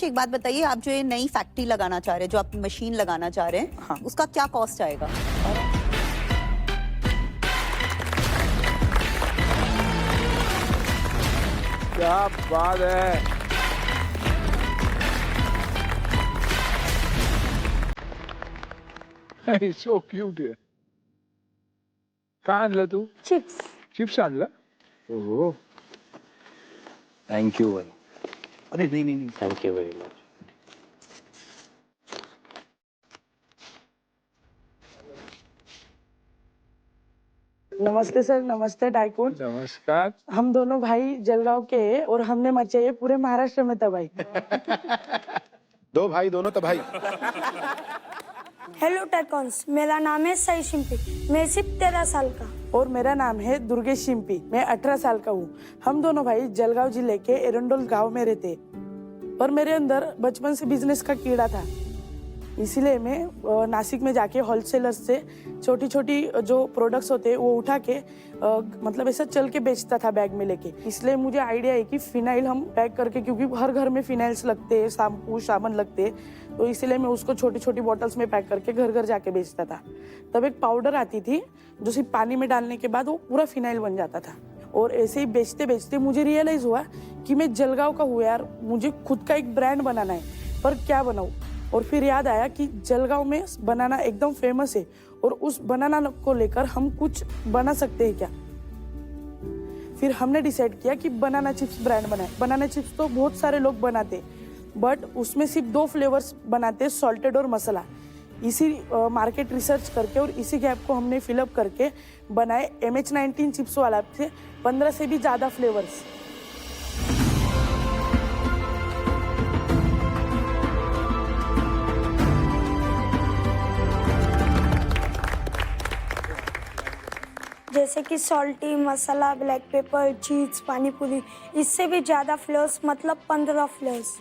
एक बात बताइए, आप जो ये नई फैक्ट्री लगाना चाह रहे हैं, जो आप मशीन लगाना चाह रहे हैं, हाँ। उसका क्या कॉस्ट आएगा? क्या बात है। He's so cute here. काय आणलं तू? चिप्स. चिप्स आणलं? हो. थैंक यू भाई. अरे नहीं. Thank you very much. नमस्ते सर, नमस्ते टाइकून. नमस्कार. हम दोनों भाई जलगांव के हैं और हमने मचाई है पूरे महाराष्ट्र में तबाही. दो भाई दोनों तबाही. हेलो टाइकॉन्स, मेरा नाम है साई शिंपी. मैं सिर्फ 13 साल का. और मेरा नाम है दुर्गेश शिंपी. मैं 18 साल का हूँ. हम दोनों भाई जलगांव जिले के एरंडोल गांव में रहते. पर मेरे अंदर बचपन से बिजनेस का कीड़ा था, इसीलिए मैं नासिक में जाके होलसेलर्स से छोटी छोटी जो प्रोडक्ट्स होते हैं वो उठा के मतलब ऐसा चल के बेचता था बैग में लेके. इसलिए मुझे आइडिया है कि फिनाइल हम पैक करके, क्योंकि हर घर में फिनाइल्स लगते हैं, शैम्पू साबुन लगते हैं, तो इसलिए मैं उसको छोटी छोटी बॉटल्स में पैक करके घर घर जाके बेचता था. तब एक पाउडर आती थी जो सिर्फ पानी में डालने के बाद वो पूरा फिनाइल बन जाता था. और ऐसे ही बेचते बेचते मुझे रियलाइज हुआ कि मैं जलगांव का हूँ यार, मुझे खुद का एक ब्रांड बनाना है, पर क्या बनाऊँ. और फिर याद आया कि जलगांव में बनाना एकदम फेमस है और उस बनाना को लेकर हम कुछ बना सकते हैं क्या. फिर हमने डिसाइड किया कि बनाना चिप्स ब्रांड बनाए. बनाना चिप्स तो बहुत सारे लोग बनाते, बट उसमें सिर्फ 2 फ्लेवर्स बनाते, सॉल्टेड और मसाला. इसी मार्केट रिसर्च करके और इसी गैप को हमने फिलअप करके बनाए MH19 चिप्स वाला से 15 से भी ज़्यादा फ्लेवर्स. जैसे कि सॉल्टी, मसाला, ब्लैक पेपर, चीज, पानी पूरी. इससे भी ज़्यादा फ्लेवर्स, मतलब 15 फ्लेवर्स.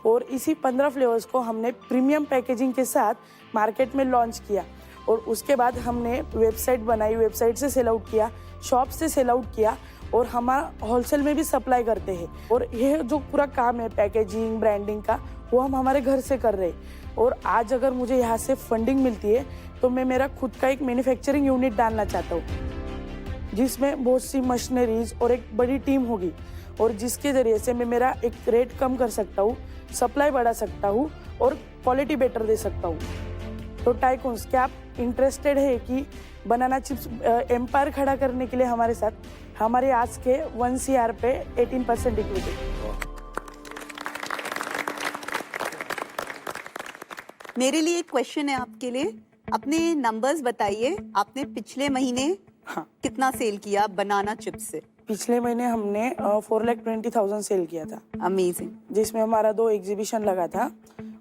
और इसी 15 फ्लेवर्स को हमने प्रीमियम पैकेजिंग के साथ मार्केट में लॉन्च किया. और उसके बाद हमने वेबसाइट बनाई, वेबसाइट से सेल आउट किया, शॉप से सेल आउट किया, और हमारा होलसेल में भी सप्लाई करते हैं. और यह जो पूरा काम है पैकेजिंग ब्रांडिंग का, वो हम हमारे घर से कर रहे हैं. और आज अगर मुझे यहाँ से फंडिंग मिलती है तो मैं मेरा खुद का एक मैन्युफैक्चरिंग यूनिट डालना चाहता हूँ, जिसमें बहुत सी मशीनरीज और एक बड़ी टीम होगी, और जिसके ज़रिए से मैं मेरा एक रेट कम कर सकता हूँ, सप्लाई बढ़ा सकता हूँ और क्वालिटी बेटर दे सकता हूँ. तो टाइकून्स, क्या आप इंटरेस्टेड है कि बनाना चिप्स एम्पायर खड़ा करने के लिए हमारे साथ? हमारे आज के 1 CR पे 18% इक्विटी. मेरे लिए एक क्वेश्चन है आपके लिए. अपने नंबर्स बताइए, आपने पिछले महीने कितना सेल किया बनाना चिप्स से? पिछले महीने हमने 4,20,000 सेल किया था. अमेजिंग. जिसमें हमारा 2 एग्जीबिशन लगा था,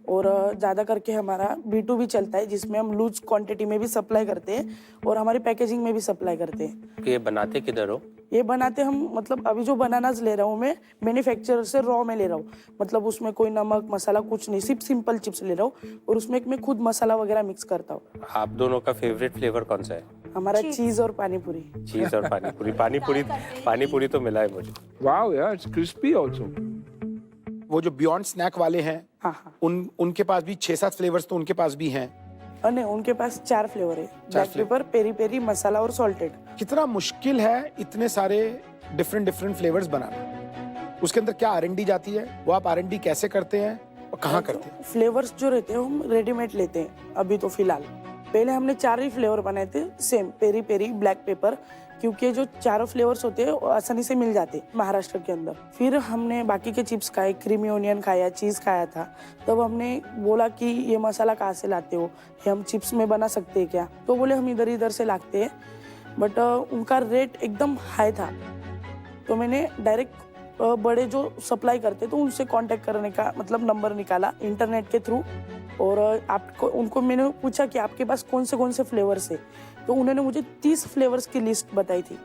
और ज़्यादा करके हमारा B2B चलता है, जिसमें हम लूज क्वांटिटी में भी सप्लाई करते हैं और हमारी पैकेजिंग में भी सप्लाई करते हैं. ये बनाते किधर हो? ये बनाते हम, मतलब अभी जो बनानाज ले रहा हूँ मैं मैन्युफैक्चरर से रॉ में ले रहा हूँ, मतलब उसमें कोई नमक मसाला कुछ नहीं, सिर्फ सिंपल चिप्स ले रहा हूँ, और उसमें मैं खुद मसाला वगैरह मिक्स करता हूँ. आप दोनों का फेवरेट फ्लेवर कौन सा है? हमारा चीज और पानी पूरी. चीज और पानी पूरी तो मिला है मुझे. Wow, yeah, it's crispy also. वो जो बियॉन्ड स्नैक वाले हैं, हाँ. उनके पास भी 6-7 फ्लेवर्स तो उनके पास भी हैं. नहीं, उनके पास 4 फ्लेवर है, ब्लैक पेपर, पेरी पेरी, मसाला और सॉल्टेड. कितना मुश्किल है इतने सारे डिफरेंट फ्लेवर्स बनाना. उसके अंदर क्या R&D जाती है, वो आप R&D कैसे करते हैं और कहाँ करते हैं? फ्लेवर्स जो रहते हैं हम रेडीमेड लेते हैं अभी तो फिलहाल. पहले हमने 4 ही फ्लेवर बनाए थे same, peri peri, black pepper, क्योंकि जो 4 फ्लेवर्स होते हैं वो आसानी से मिल जाते हैं महाराष्ट्र के अंदर. फिर हमने बाकी के चिप्स खाए, क्रीमी ओनियन खाया, चीज़ खाया था. तब हमने बोला कि ये मसाला कहाँ से लाते हो, ये हम चिप्स में बना सकते हैं क्या? तो बोले हम इधर इधर से लाते हैं, बट उनका रेट एकदम हाई था. तो मैंने डायरेक्ट बड़े जो सप्लाई करते तो उनसे कांटेक्ट करने का मतलब नंबर निकाला इंटरनेट के थ्रू. और आपको उनको मैंने पूछा कि आपके पास कौन से फ्लेवर्स है, तो उन्होंने मुझे 30 फ्लेवर्स की लिस्ट बताई थी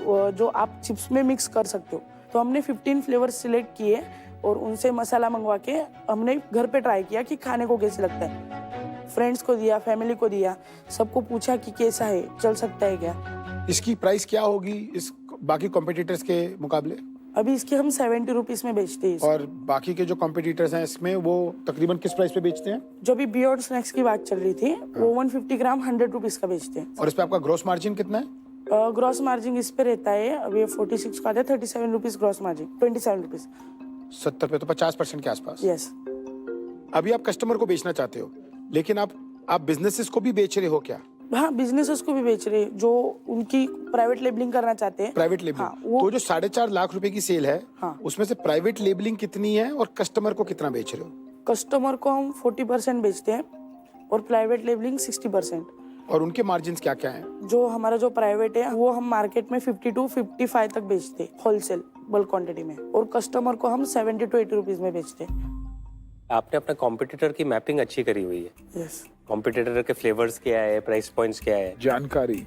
जो आप चिप्स में मिक्स कर सकते हो. तो हमने 15 फ्लेवर्स सिलेक्ट किए और उनसे मसाला मंगवा के हमने घर पे ट्राई किया कि खाने को कैसे लगता है. फ्रेंड्स को दिया, फैमिली को दिया, सबको पूछा कि कैसा है, चल सकता है क्या. इसकी प्राइस क्या होगी इस बाकी कॉम्पिटिटर्स के मुकाबले? अभी इसकी हम 70 रुपीज में बेचते हैं। और बाकी के जो कॉम्पिटिटर्स हैं इसमें वो तकरीबन किस प्राइस पे बेचते हैं? जो भी बियॉन्ड स्नैक्स की बात चल रही थी वो 150 ग्राम 100 रुपीज का बेचते हैं। और इस पे आपका ग्रोस मार्जिन कितना है? ग्रॉस मार्जिन इस पे रहता है, अभी 46 का आता है, 37 रुपीज ग्रॉस मार्जिन, 27 रुपीज। 70 पे तो 50% के आसपास। यस। अभी आप कस्टमर को बेचना चाहते हो, लेकिन आप बिजनेसेस को भी बेच रहे हो क्या? हाँ, बिजनेसेस को भी बेच रहे हैं जो उनकी प्राइवेट लेबलिंग करना चाहते हैं। Private labelling. हाँ, वो तो जो 4.5 लाख रुपए की सेल है, हाँ, उसमें से प्राइवेट लेबलिंग कितनी है और कस्टमर को कितना बेच रहे हो? कस्टमर को हम 40% बेचते हैं और प्राइवेट लेबलिंग 60%। और उनके मार्जिन क्या क्या हैं? जो हमारा जो प्राइवेट है वो हम मार्केट में 50 to 55 तक बेचते हैं होलसेल बल्क क्वांटिटी में, और कस्टमर को हम 70 to 80 रुपीज में बेचते हैं। आपने अपने कॉम्पिटिटर की मैपिंग अच्छी करी हुई है। यस। कॉम्पिटिटर के फ्लेवर्स क्या है, प्राइस पॉइंट्स क्या है, जानकारी।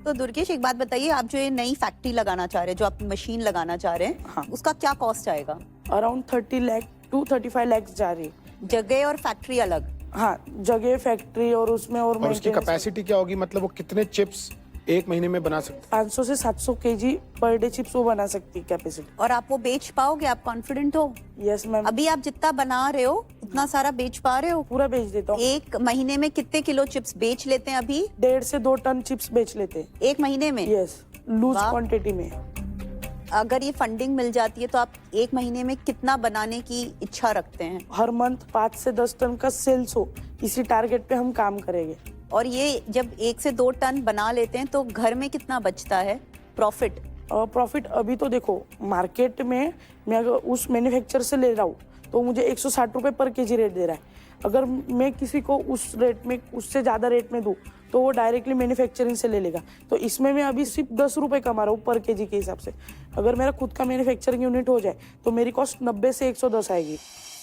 तो दुर्गेश एक बात बताइए, आप जो ये नई फैक्ट्री लगाना चाह रहे हैं, जो आप मशीन लगाना चाह रहे हैं, हाँ, उसका क्या कॉस्ट आएगा? अराउंड 30 लाख to 35 लाख जा रही है। जगह और फैक्ट्री अलग? हाँ, जगह, फैक्ट्री और उसमें और उसकी maintenance। कैपेसिटी क्या होगी? मतलब वो कितने चिप्स एक महीने में बना सकते 500 से 700 kg पर डे चिप्स वो बना सकती है कैपेसिटी। और आप वो बेच पाओगे? आप कॉन्फिडेंट हो? Yes ma'am. अभी आप जितना बना रहे हो उतना सारा बेच पा रहे हो? पूरा बेच देता हूँ। एक महीने में कितने किलो चिप्स बेच लेते हैं अभी? 1.5 से 2 टन चिप्स बेच लेते हैं एक महीने में? यस, लूज वाह। क्वांटिटी में। अगर ये फंडिंग मिल जाती है तो आप एक महीने में कितना बनाने की इच्छा रखते हैं? हर मंथ 5 से 10 टन का सेल्स हो, इसी टारगेट पे हम काम करेंगे। और ये जब 1 से 2 टन बना लेते हैं तो घर में कितना बचता है प्रॉफिट? प्रॉफिट अभी तो देखो मार्केट में मैं अगर उस मैन्युफैक्चर से ले रहा हूँ तो मुझे 160 रुपए पर केजी रेट दे रहा है। अगर मैं किसी को उस रेट में, उससे ज़्यादा रेट में दूँ तो वो डायरेक्टली मैन्युफैक्चरिंग से ले लेगा। तो इसमें मैं अभी सिर्फ 10 रुपए कमा रहा हूँ पर केजी के हिसाब से। अगर मेरा खुद का मैन्युफैक्चरिंग यूनिट हो जाए तो मेरी कॉस्ट 90 से 110 आएगी।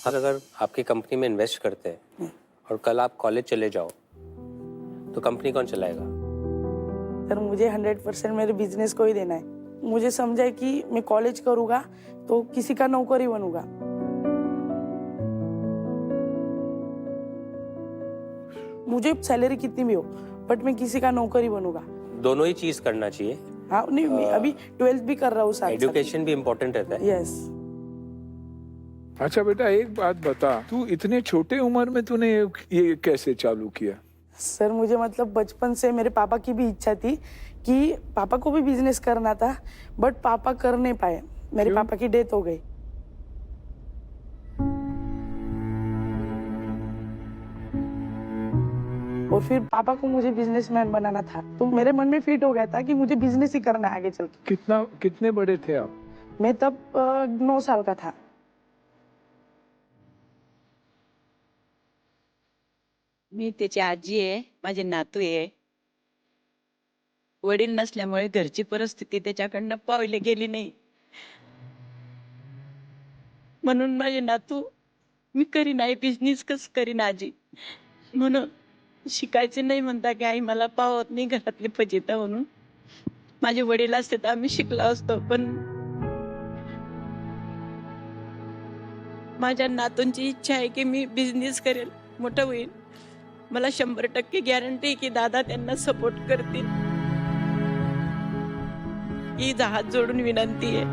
अगर आपकी कंपनी में इन्वेस्ट करते हैं और कल आप कॉलेज चले जाओ तो कंपनी कौन चलाएगा? सर मुझे 100% मेरे बिजनेस को ही देना है। मुझे समझा है कि मैं कॉलेज करूँगा तो किसी का नौकरी बनूंगा। मुझे सैलरी कितनी भी हो बट मैं किसी का नौकरी बनूंगा। दोनों ही चीज करना चाहिए। हाँ, नहीं मैं अभी 12th भी कर रहा हूँ साथ। एजुकेशन भी इम्पोर्टेंट रहता है। यस। अच्छा बेटा, एक बात बता, तू इतने छोटे उम्र में तूने ये कैसे चालू किया? सर मुझे मतलब बचपन से मेरे पापा की भी इच्छा थी कि पापा को भी बिजनेस करना था बट पापा कर नहीं पाए। मेरे पापा की डेथ हो गई। और फिर पापा को मुझे बिजनेसमैन बनाना था तो मेरे मन में फिट हो गया था कि मुझे बिजनेस ही करना है आगे चल के। कितने बड़े थे आप? मैं तब 9 साल का था। मी त्याची आजी आहे, माझे नातू आहे. वडील नसल्यामुळे घरची परिस्थिती त्याच्याकडनं पावले गेली नाही. म्हणून माझे नातू मी करीन आई बिझनेस कसं करीन आजी, म्हणून शिकायचे नाही म्हणता की आई मला पावत नाही घरातले फजिता म्हणून. माझे वडील असते तर आम्ही शिकलो असतो, पण माझ्या नातूंची इच्छा आहे की मी बिझनेस करेल, मोठं होईल. मला 100% गॅरंटी आहे की दादा त्यांना सपोर्ट करतील. ही हात जोडून विनंती आहे.